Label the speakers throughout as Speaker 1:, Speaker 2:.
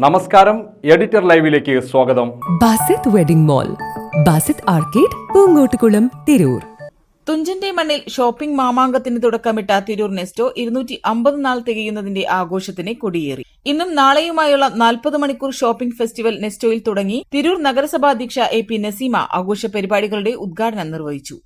Speaker 1: നമസ്കാരം, എഡിറ്റർ ലൈവിലേക്ക് സ്വാഗതം.
Speaker 2: Basith wedding mall, Basith arcade, Poongottukulam, Tirur.
Speaker 3: തുഞ്ചന്റെ മണ്ണിൽ ഷോപ്പിംഗ് മാമാങ്കത്തിന് തുടക്കമിട്ട തിരൂർ നെസ്റ്റോ 250 നാൾ തികയുന്നതിന്റെ ആഘോഷത്തിന് കൊടിയേറി. ഇന്നും നാളെയുമായുള്ള 40 മണിക്കൂർ ഷോപ്പിംഗ് ഫെസ്റ്റിവൽ നെസ്റ്റോയിൽ തുടങ്ങി. തിരൂർ നഗരസഭാധ്യക്ഷ AP നസീമ ആഘോഷ പരിപാടികളുടെ ഉദ്ഘാടനം നിർവഹിച്ചു.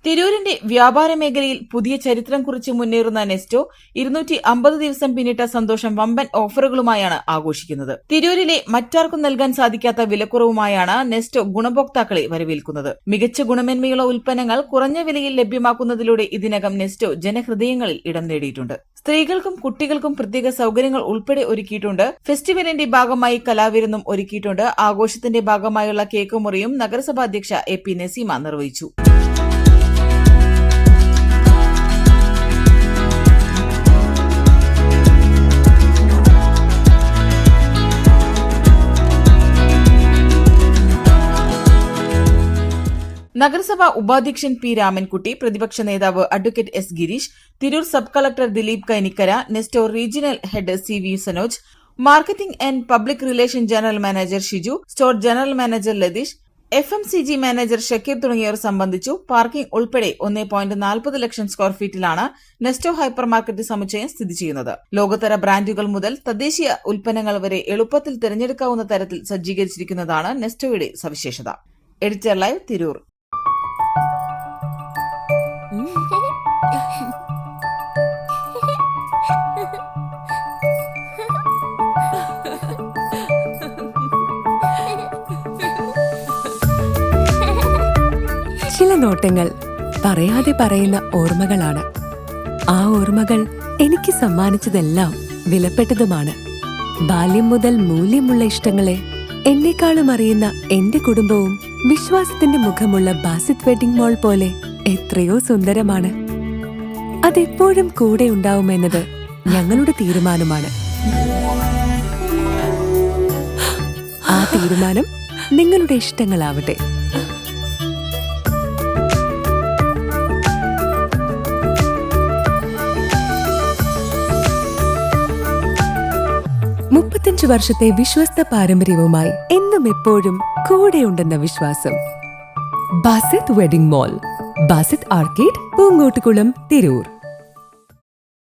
Speaker 3: തിരൂരിന്റെ വ്യാപാര മേഖലയിൽ പുതിയ ചരിത്രം കുറിച്ച് മുന്നേറുന്ന നെസ്റ്റോ 250 ദിവസം പിന്നിട്ട സന്തോഷം വമ്പൻ ഓഫറുകളുമായാണ് ആഘോഷിക്കുന്നത്. തിരൂരിലെ മറ്റാർക്കും നൽകാൻ സാധിക്കാത്ത വിലക്കുറവുമായാണ് നെസ്റ്റോ ഗുണഭോക്താക്കളെ വരവേൽക്കുന്നത്. മികച്ച ഗുണമേന്മയുള്ള ഉൽപ്പന്നങ്ങൾ കുറഞ്ഞ വിലയിൽ ലഭ്യമാക്കുന്നതിലൂടെ ഇതിനകം നെസ്റ്റോ ജനഹൃദയങ്ങളിൽ ഇടം നേടിയിട്ടുണ്ട്. സ്ത്രീകൾക്കും കുട്ടികൾക്കും പ്രത്യേക സൌകര്യങ്ങൾ ഉൾപ്പെടെ ഒരുക്കിയിട്ടുണ്ട്. ഫെസ്റ്റിവലിന്റെ ഭാഗമായി കലാവിരുന്നും ഒരുക്കിയിട്ടുണ്ട്. ആഘോഷത്തിന്റെ ഭാഗമായുള്ള കേക്ക് മുറിയും നഗരസഭാധ്യക്ഷ AP നസീമ നിർവഹിച്ചു. നഗരസഭാ ഉപാധ്യക്ഷൻ P രാമൻകുട്ടി, പ്രതിപക്ഷ നേതാവ് advocate S Girish, Tirur sub collector Dileep Kainikkara, Nesto regional head CV Sanoj, marketing and public relation general manager Shiju, store general manager Latheesh, FMCG manager Shakeer തുടങ്ങിയവർ സംബന്ധിച്ചു. പാർക്കിംഗ് ഉൾപ്പെടെ 1.40 ലക്ഷം സ്ക്വയർ ഫീറ്റിലാണ് നെസ്റ്റോ ഹൈപ്പർ മാർക്കറ്റ് സമുച്ചയം സ്ഥിതി ചെയ്യുന്നത്. ലോകോത്തര ബ്രാൻഡുകൾ മുതൽ തദ്ദേശീയ ഉൽപ്പന്നങ്ങൾ വരെ എളുപ്പത്തിൽ തിരഞ്ഞെടുക്കാവുന്ന തരത്തിൽ സജ്ജീകരിച്ചിരിക്കുന്നതാണ് നെസ്റ്റോയുടെ സവിശേഷത. Editor live, Tirur.
Speaker 2: ചില നോട്ടങ്ങൾ പറയാതെ പറയുന്ന ഓർമ്മകളാണ്. ആ ഓർമ്മകൾ എനിക്ക് സമ്മാനിച്ചതെല്ലാം വിലപ്പെട്ടതുമാണ്. ബാല്യം മുതൽ മൂല്യമുള്ള ഇഷ്ടങ്ങളെ എന്നെക്കാളും അറിയുന്ന എന്റെ കുടുംബവും വിശ്വാസത്തിന്റെ മുഖമുള്ള ബാസിത് വെഡിംഗ് മോൾ പോലെ എത്രയോ സുന്ദരമാണ്. അതെപ്പോഴും കൂടെ ഉണ്ടാവുമെന്നത് ഞങ്ങളുടെ തീരുമാനമാണ്. ആ തീരുമാനം നിങ്ങളുടെ ഇഷ്ടങ്ങളാവട്ടെ. മുപ്പത്തഞ്ച് വർഷത്തെ വിശ്വസ്ത പാരമ്പര്യവുമായി എന്നും എപ്പോഴും കൂടെയുണ്ടെന്ന വിശ്വാസം. Basith wedding mall, Basith arcade, Poongottukulam, Tirur.